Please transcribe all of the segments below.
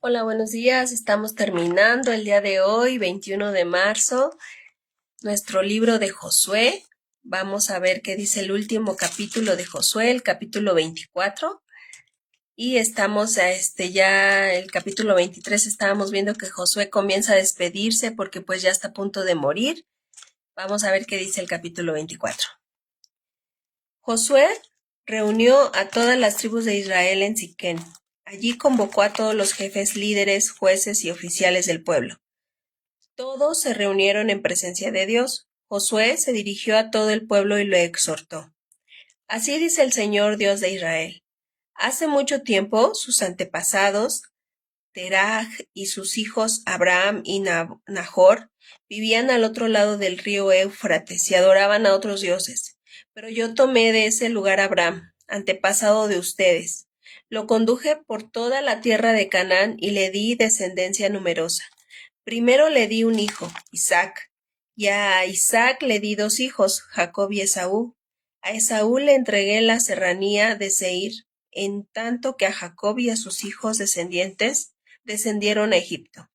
Hola, buenos días. Estamos terminando el día de hoy, 21 de marzo, nuestro libro de Josué. Vamos a ver qué dice el último capítulo de Josué, el capítulo 24. Y estamos ya el capítulo 23 estábamos viendo que Josué comienza a despedirse porque pues ya está a punto de morir. Vamos a ver qué dice el capítulo 24. Josué reunió a todas las tribus de Israel en Siquén. Allí convocó a todos los jefes, líderes, jueces y oficiales del pueblo. Todos se reunieron en presencia de Dios. Josué se dirigió a todo el pueblo y lo exhortó. Así dice el Señor Dios de Israel. Hace mucho tiempo sus antepasados, Teraj y sus hijos Abraham y Nahor, vivían al otro lado del río Éufrates y adoraban a otros dioses. Pero yo tomé de ese lugar a Abraham, antepasado de ustedes. Lo conduje por toda la tierra de Canaán y le di descendencia numerosa. Primero le di un hijo, Isaac, y a Isaac le di dos hijos, Jacob y Esaú. A Esaú le entregué la serranía de Seir, en tanto que a Jacob y a sus hijos descendientes descendieron a Egipto.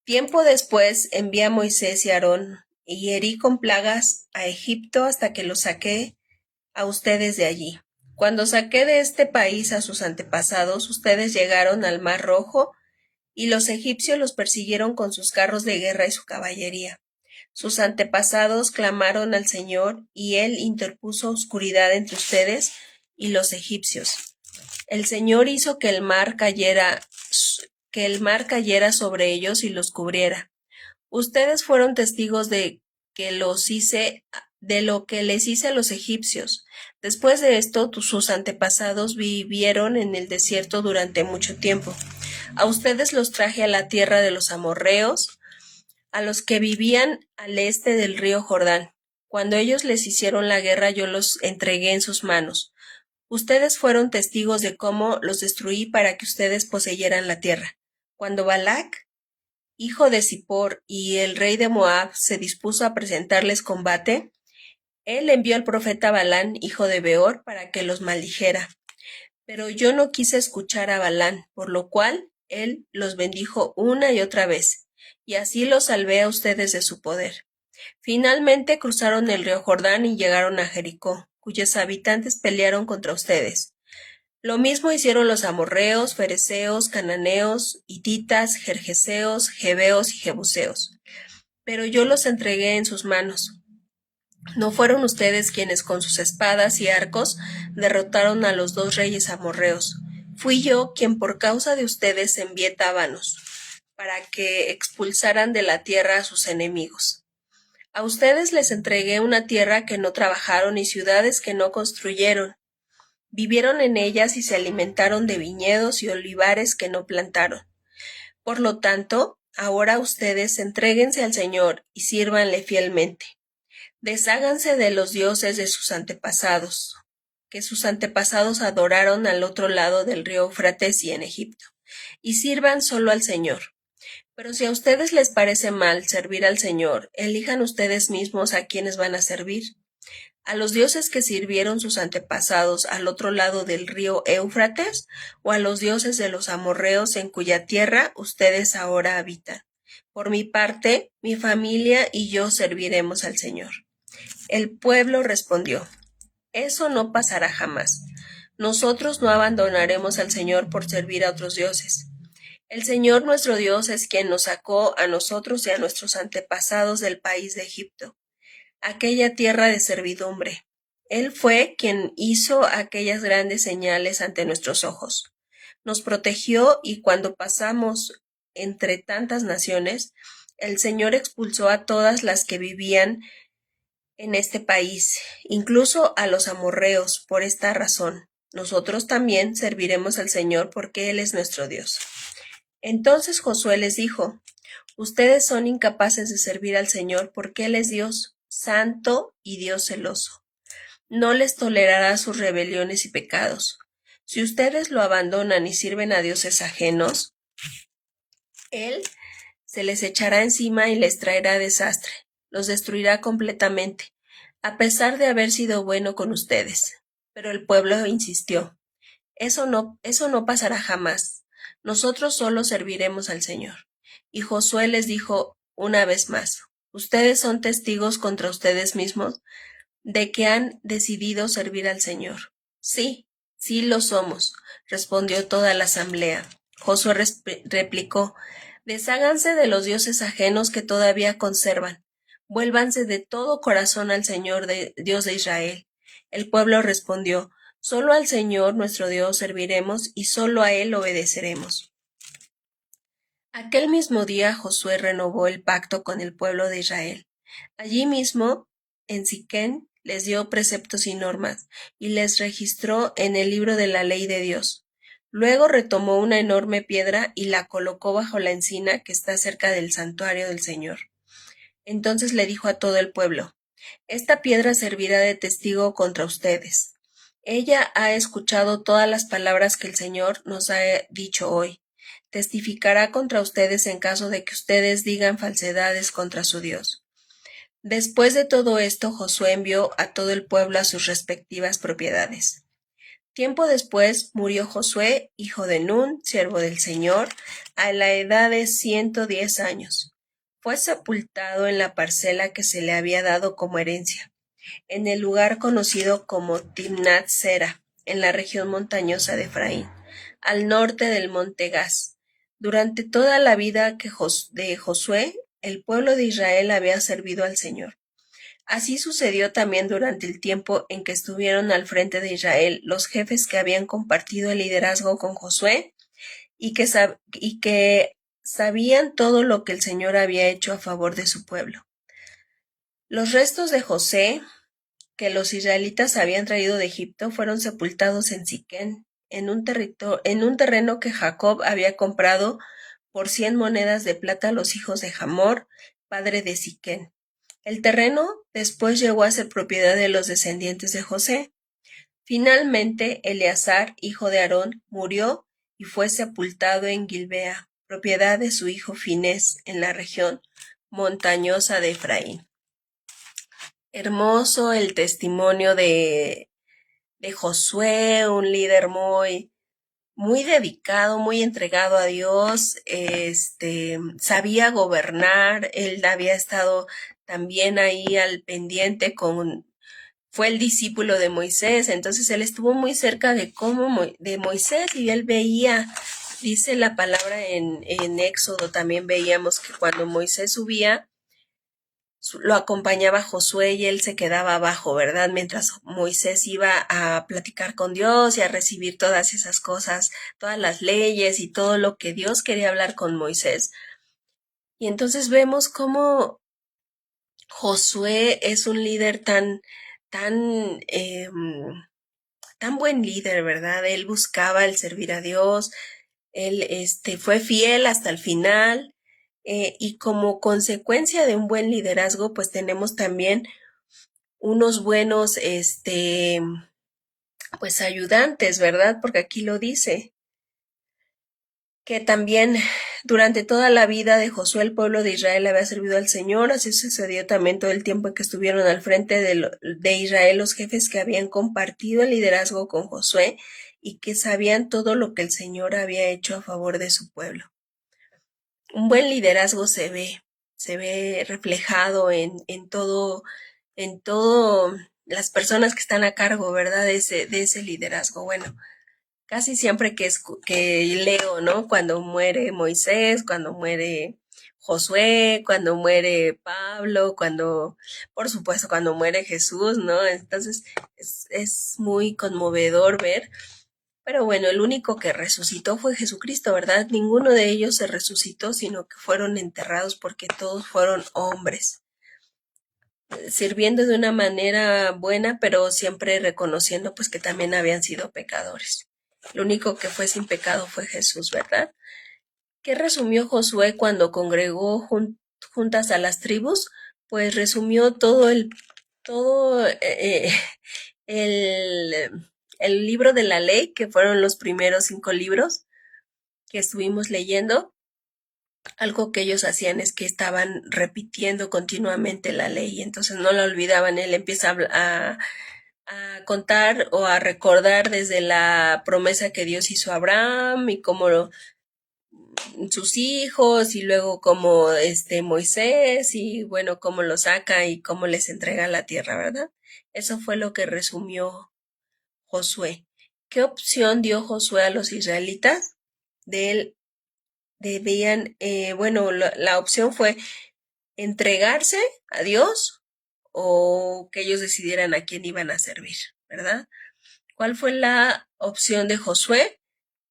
Tiempo después envié a Moisés y a Aarón, y herí con plagas a Egipto hasta que los saqué a ustedes de allí. Cuando saqué de este país a sus antepasados, ustedes llegaron al Mar Rojo, y los egipcios los persiguieron con sus carros de guerra y su caballería. Sus antepasados clamaron al Señor, y él interpuso oscuridad entre ustedes y los egipcios. El Señor hizo que el mar cayera sobre ellos y los cubriera. Ustedes fueron testigos de lo que les hice a los egipcios. Después de esto, sus antepasados vivieron en el desierto durante mucho tiempo. A ustedes los traje a la tierra de los amorreos, a los que vivían al este del río Jordán. Cuando ellos les hicieron la guerra, yo los entregué en sus manos. Ustedes fueron testigos de cómo los destruí para que ustedes poseyeran la tierra. Cuando Balac, hijo de Zippor, y el rey de Moab se dispuso a presentarles combate, él envió al profeta Balán, hijo de Beor, para que los maldijera. Pero yo no quise escuchar a Balán, por lo cual él los bendijo una y otra vez, y así los salvé a ustedes de su poder. Finalmente cruzaron el río Jordán y llegaron a Jericó, cuyos habitantes pelearon contra ustedes. Lo mismo hicieron los amorreos, fereceos, cananeos, hititas, gergeseos, jebeos y jebuseos. Pero yo los entregué en sus manos. ¿No fueron ustedes quienes con sus espadas y arcos derrotaron a los dos reyes amorreos? Fui yo quien por causa de ustedes envié tábanos, para que expulsaran de la tierra a sus enemigos. A ustedes les entregué una tierra que no trabajaron y ciudades que no construyeron. Vivieron en ellas y se alimentaron de viñedos y olivares que no plantaron. Por lo tanto, ahora ustedes entréguense al Señor y sírvanle fielmente. Desháganse de los dioses de sus antepasados, que sus antepasados adoraron al otro lado del río Eufrates y en Egipto, y sirvan solo al Señor. Pero si a ustedes les parece mal servir al Señor, elijan ustedes mismos a quienes van a servir. ¿A los dioses que sirvieron sus antepasados al otro lado del río Éufrates, o a los dioses de los amorreos en cuya tierra ustedes ahora habitan? Por mi parte, mi familia y yo serviremos al Señor. El pueblo respondió: Eso no pasará jamás. Nosotros no abandonaremos al Señor por servir a otros dioses. El Señor nuestro Dios es quien nos sacó a nosotros y a nuestros antepasados del país de Egipto, aquella tierra de servidumbre. Él fue quien hizo aquellas grandes señales ante nuestros ojos. Nos protegió, y cuando pasamos entre tantas naciones, el Señor expulsó a todas las que vivían en este país, incluso a los amorreos. Por esta razón, nosotros también serviremos al Señor, porque Él es nuestro Dios. Entonces Josué les dijo: Ustedes son incapaces de servir al Señor, porque Él es Dios santo y Dios celoso. No les tolerará sus rebeliones y pecados. Si ustedes lo abandonan y sirven a dioses ajenos, Él se les echará encima y les traerá desastre. Los destruirá completamente, a pesar de haber sido bueno con ustedes. Pero el pueblo insistió: Eso no pasará jamás. nosotros solo serviremos al Señor. Y Josué les dijo una vez más, ustedes son testigos contra ustedes mismos de que han decidido servir al Señor. Sí, sí lo somos, respondió toda la asamblea. Josué replicó, desháganse de los dioses ajenos que todavía conservan. Vuélvanse de todo corazón al Señor Dios de Israel. El pueblo respondió, solo al Señor nuestro Dios serviremos y solo a Él obedeceremos. Aquel mismo día Josué renovó el pacto con el pueblo de Israel. Allí mismo, en Siquén, les dio preceptos y normas, y les registró en el libro de la ley de Dios. Luego retomó una enorme piedra y la colocó bajo la encina que está cerca del santuario del Señor. Entonces le dijo a todo el pueblo, esta piedra servirá de testigo contra ustedes. Ella ha escuchado todas las palabras que el Señor nos ha dicho hoy. Testificará contra ustedes en caso de que ustedes digan falsedades contra su Dios. Después de todo esto, Josué envió a todo el pueblo a sus respectivas propiedades. Tiempo después murió Josué, hijo de Nun, siervo del Señor, a la edad de 110 años. Fue sepultado en la parcela que se le había dado como herencia, en el lugar conocido como Timnat Sera, en la región montañosa de Efraín, al norte del monte Gaz. Durante toda la vida de Josué, el pueblo de Israel había servido al Señor. Así sucedió también durante el tiempo en que estuvieron al frente de Israel los jefes que habían compartido el liderazgo con Josué y que sabían todo lo que el Señor había hecho a favor de su pueblo. Los restos de José, que los israelitas habían traído de Egipto, fueron sepultados en Siquén, en un terreno que Jacob había comprado por 100 monedas de plata a los hijos de Hamor, padre de Siquén. El terreno después llegó a ser propiedad de los descendientes de José. Finalmente, Eleazar, hijo de Aarón, murió y fue sepultado en Gilbea, propiedad de su hijo Finés, en la región montañosa de Efraín. Hermoso el testimonio de Josué, un líder muy dedicado, muy entregado a Dios, sabía gobernar, él había estado también ahí al pendiente fue el discípulo de Moisés, entonces él estuvo muy cerca de Moisés y él veía, dice la palabra en Éxodo, también veíamos que cuando Moisés subía, lo acompañaba Josué y él se quedaba abajo, ¿verdad? Mientras Moisés iba a platicar con Dios y a recibir todas esas cosas, todas las leyes y todo lo que Dios quería hablar con Moisés. Y entonces vemos cómo Josué es un líder tan, tan buen líder, ¿verdad? Él buscaba el servir a Dios, él fue fiel hasta el final. Y como consecuencia de un buen liderazgo, pues tenemos también unos buenos, pues ayudantes, ¿verdad? Porque aquí lo dice, que también durante toda la vida de Josué el pueblo de Israel había servido al Señor, así sucedió también todo el tiempo en que estuvieron al frente de Israel los jefes que habían compartido el liderazgo con Josué y que sabían todo lo que el Señor había hecho a favor de su pueblo. Un buen liderazgo se ve reflejado en todo las personas que están a cargo, ¿verdad? De ese liderazgo. Bueno, casi siempre que leo, ¿no? Cuando muere Moisés, cuando muere Josué, cuando muere Pablo, por supuesto, cuando muere Jesús, ¿no? Entonces, es muy conmovedor ver. Pero bueno, el único que resucitó fue Jesucristo, ¿verdad? Ninguno de ellos se resucitó, sino que fueron enterrados porque todos fueron hombres, sirviendo de una manera buena, pero siempre reconociendo pues que también habían sido pecadores. Lo único que fue sin pecado fue Jesús, ¿verdad? ¿Qué resumió Josué cuando congregó juntas a las tribus? Pues resumió todo el libro de la ley, que fueron los primeros 5 libros que estuvimos leyendo. Algo que ellos hacían es que estaban repitiendo continuamente la ley, entonces no la olvidaban. Él empieza a contar o a recordar desde la promesa que Dios hizo a Abraham y cómo sus hijos y luego como Moisés y bueno, cómo lo saca y cómo les entrega la tierra, ¿verdad? Eso fue lo que resumió Josué. ¿Qué opción dio Josué a los israelitas? De él debían, bueno, la opción fue entregarse a Dios o que ellos decidieran a quién iban a servir, ¿verdad? ¿Cuál fue la opción de Josué?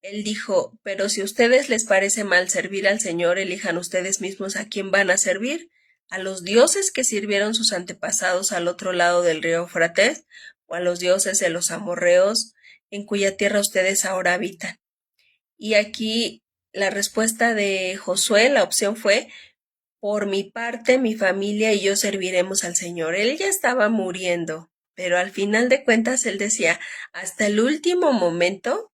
Él dijo, pero si a ustedes les parece mal servir al Señor, elijan ustedes mismos a quién van a servir, a los dioses que sirvieron sus antepasados al otro lado del río Eufrates, o a los dioses de los amorreos, en cuya tierra ustedes ahora habitan. Y aquí la respuesta de Josué, la opción fue, por mi parte, mi familia y yo serviremos al Señor. Él ya estaba muriendo, pero al final de cuentas él decía, hasta el último momento,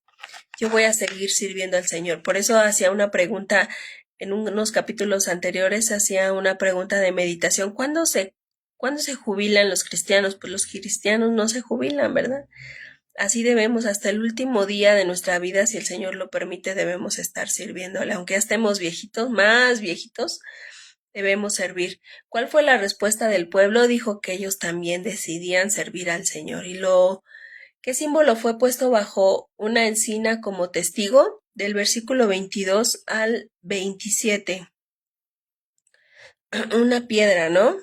yo voy a seguir sirviendo al Señor. Por eso hacía una pregunta, en unos capítulos anteriores, hacía una pregunta de meditación. ¿Cuándo se jubilan los cristianos? Pues los cristianos no se jubilan, ¿verdad? Así debemos, hasta el último día de nuestra vida, si el Señor lo permite, debemos estar sirviéndole. Aunque ya estemos viejitos, más viejitos, debemos servir. ¿Cuál fue la respuesta del pueblo? Dijo que ellos también decidían servir al Señor. ¿Qué símbolo fue puesto bajo una encina como testigo? Del versículo 22 al 27. Una piedra, ¿no?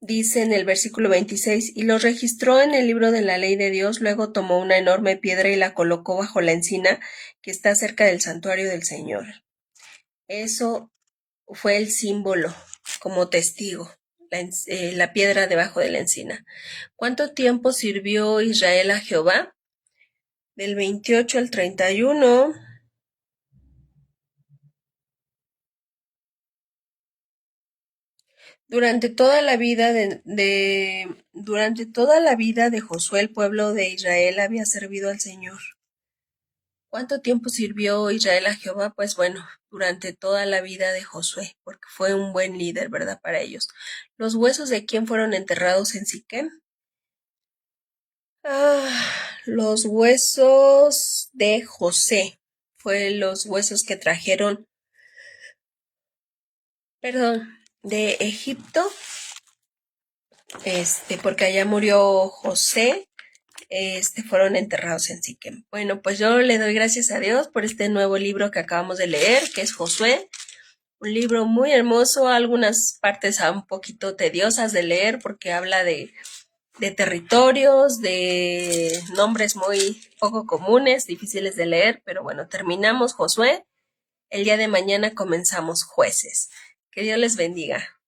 Dice en el versículo 26, y los registró en el libro de la ley de Dios, luego tomó una enorme piedra y la colocó bajo la encina que está cerca del santuario del Señor. Eso fue el símbolo como testigo, la piedra debajo de la encina. ¿Cuánto tiempo sirvió Israel a Jehová? Del 28 al 31. Durante toda la vida de Josué, el pueblo de Israel había servido al Señor. ¿Cuánto tiempo sirvió Israel a Jehová? Pues bueno, durante toda la vida de Josué, porque fue un buen líder, ¿verdad? Para ellos. ¿Los huesos de quién fueron enterrados en Siquem? Los huesos de José. Fue los huesos que trajeron, de Egipto, porque allá murió José. Fueron enterrados en Siquem. Bueno, pues yo le doy gracias a Dios por este nuevo libro que acabamos de leer, que es Josué. Un libro muy hermoso, algunas partes un poquito tediosas de leer porque habla de territorios, de nombres muy poco comunes, difíciles de leer, pero bueno, terminamos Josué. El día de mañana comenzamos Jueces. Que Dios les bendiga.